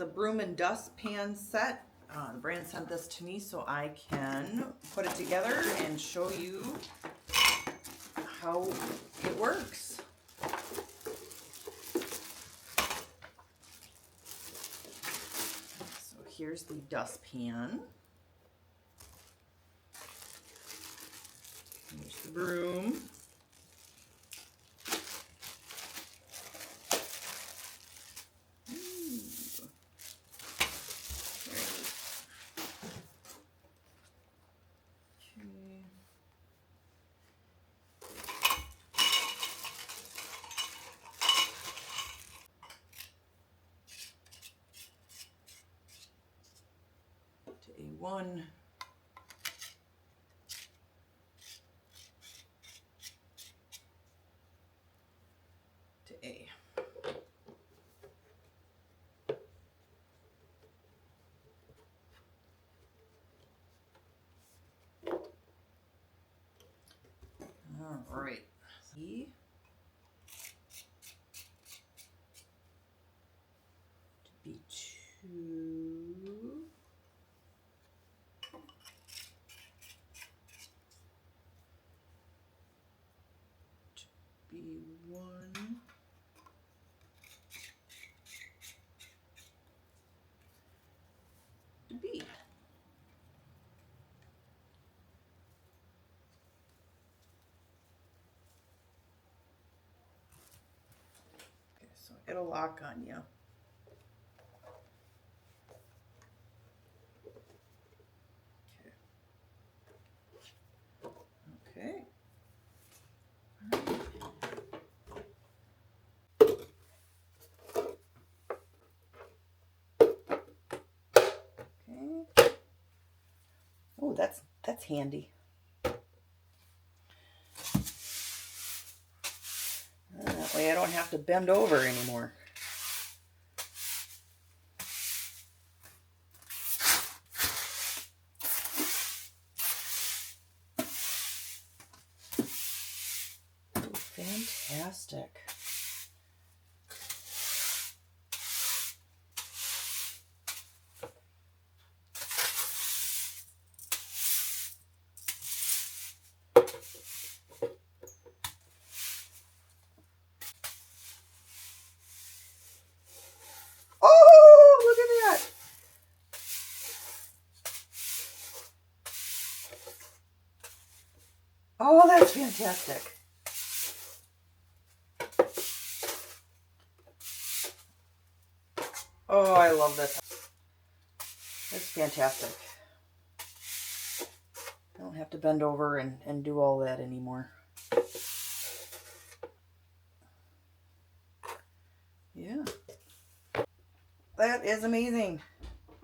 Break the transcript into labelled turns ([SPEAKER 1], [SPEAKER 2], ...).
[SPEAKER 1] the Broom and Dustpan set. The brand sent this to me so I can put it together and show you how it works. So here's the dustpan. Here's the broom. To A1. To A. All right. E. To B2. B1 to B. Okay, so it'll lock on you. Okay. Okay. Oh, that's handy. That way I don't have to bend over anymore. Oh, fantastic. Oh, that's fantastic. Oh, I love this. It's fantastic. I don't have to bend over and do all that anymore. Yeah. That is amazing.